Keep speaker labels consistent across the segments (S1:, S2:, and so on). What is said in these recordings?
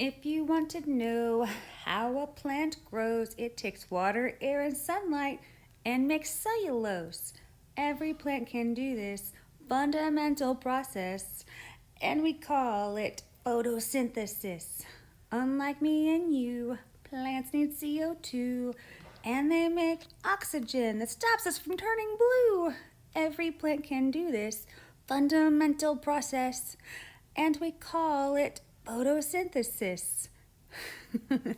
S1: If you want to know how a plant grows, it takes water, air, and sunlight and makes cellulose. Every plant can do this fundamental process, and we call it photosynthesis. Unlike me and you, plants need CO2 and they make oxygen that stops us from turning blue. Every plant can do this fundamental process, and we call it photosynthesis. I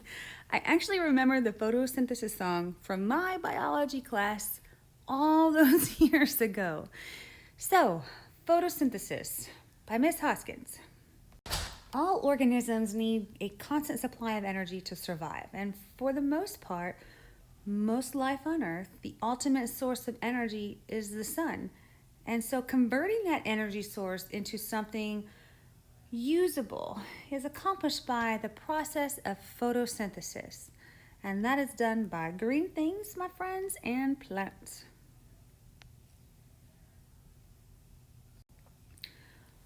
S1: actually remember the photosynthesis song from my biology class all those years ago. So, photosynthesis by Miss Hoskins. All organisms need a constant supply of energy to survive, and for the most part, most life on Earth, the ultimate source of energy is the sun. And so converting that energy source into something usable is accomplished by the process of photosynthesis. And that is done by green things, my friends, and plants.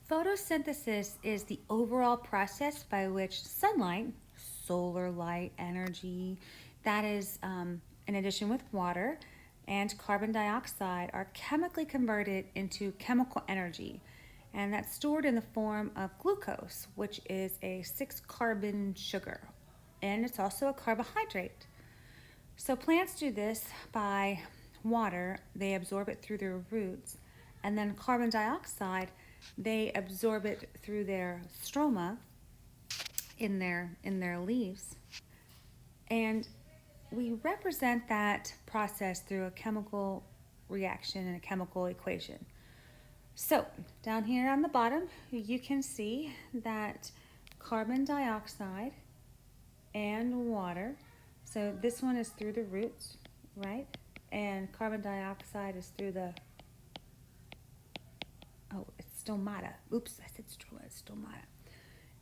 S1: Photosynthesis is the overall process by which sunlight, solar light energy, that is in addition with water and carbon dioxide, are chemically converted into chemical energy. And that's stored in the form of glucose, which is a 6-carbon sugar. And it's also a carbohydrate. So plants do this by water. They absorb it through their roots. And then carbon dioxide, they absorb it through their stroma in their leaves. And we represent that process through a chemical reaction and a chemical equation. So down here on the bottom, you can see that carbon dioxide and water. So this one is through the roots, right? And carbon dioxide is through the, it's stomata. Oops, I said stroma, it's stomata.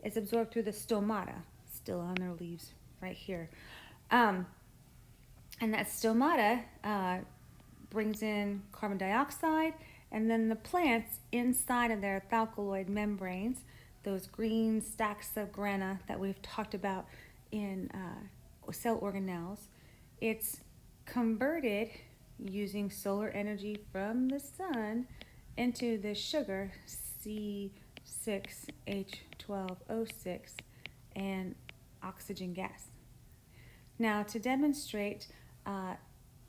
S1: It's absorbed through the stomata, still on their leaves right here. And that stomata brings in carbon dioxide, and then the plants inside of their thalcaloid membranes, those green stacks of grana that we've talked about in cell organelles, it's converted using solar energy from the sun into the sugar C6H12O6 and oxygen gas. Now, to demonstrate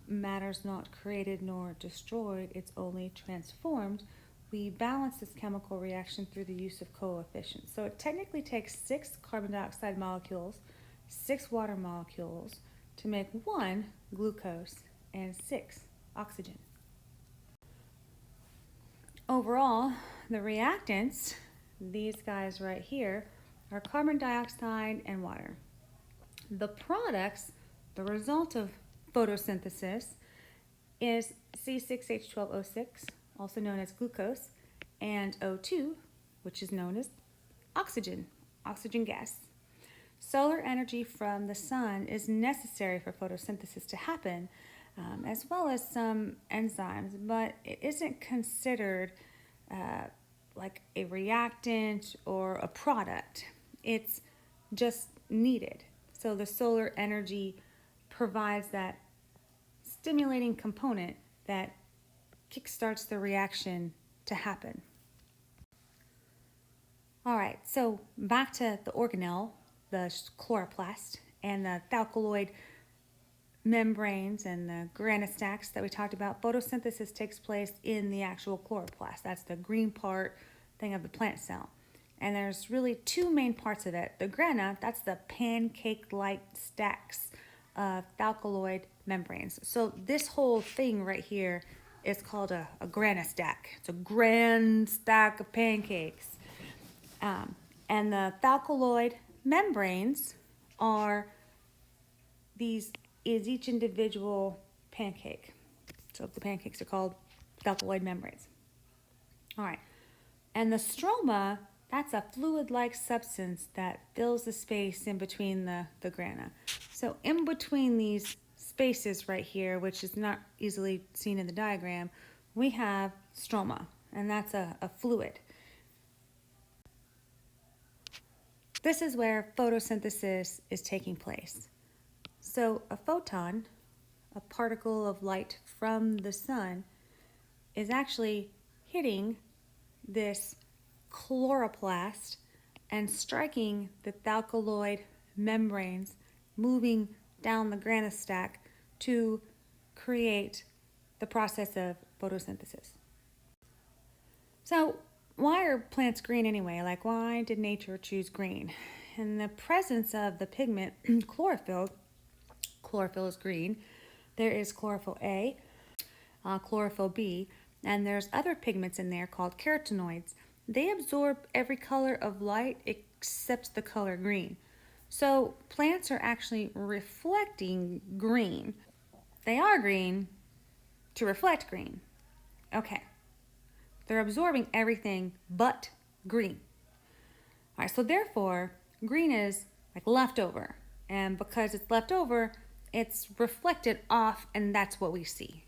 S1: matter's not created nor destroyed, it's only transformed, we balance this chemical reaction through the use of coefficients. So it technically takes 6 carbon dioxide molecules, 6 water molecules to make 1 glucose and 6 oxygen. Overall, the reactants, these guys right here, are carbon dioxide and water. The products, the result of photosynthesis, is C6H12O6, also known as glucose, and O2, which is known as oxygen gas. Solar energy from the sun is necessary for photosynthesis to happen, as well as some enzymes, but it isn't considered like a reactant or a product. It's just needed. So the solar energy provides that stimulating component that kickstarts the reaction to happen. All right, so back to the organelle, the chloroplast, and the thalcaloid membranes and the granostacks that we talked about. Photosynthesis takes place in the actual chloroplast. That's the green part thing of the plant cell. And there's really 2 main parts of it. The grana, that's the pancake-like stacks of thalcaloid membranes. So this whole thing right here is called a granostack. It's a grand stack of pancakes. And the thalcaloid membranes is each individual pancake. So the pancakes are called thalcaloid membranes. All right. And the stroma, that's a fluid-like substance that fills the space in between the grana. So in between these spaces right here, which is not easily seen in the diagram, we have stroma, and that's a fluid. This is where photosynthesis is taking place. So a photon, a particle of light from the sun, is actually hitting this chloroplast and striking the thalcaloid membranes, moving down the granite stack to create the process of photosynthesis. So why are plants green anyway? Like, why did nature choose green? In the presence of the pigment chlorophyll is green. There is chlorophyll A, chlorophyll B, and there's other pigments in there called carotenoids. They absorb every color of light except the color green. So plants are actually reflecting green. They are green to reflect green. Okay. They're absorbing everything but green. All right, so therefore, green is like leftover. And because it's left over, it's reflected off, and that's what we see.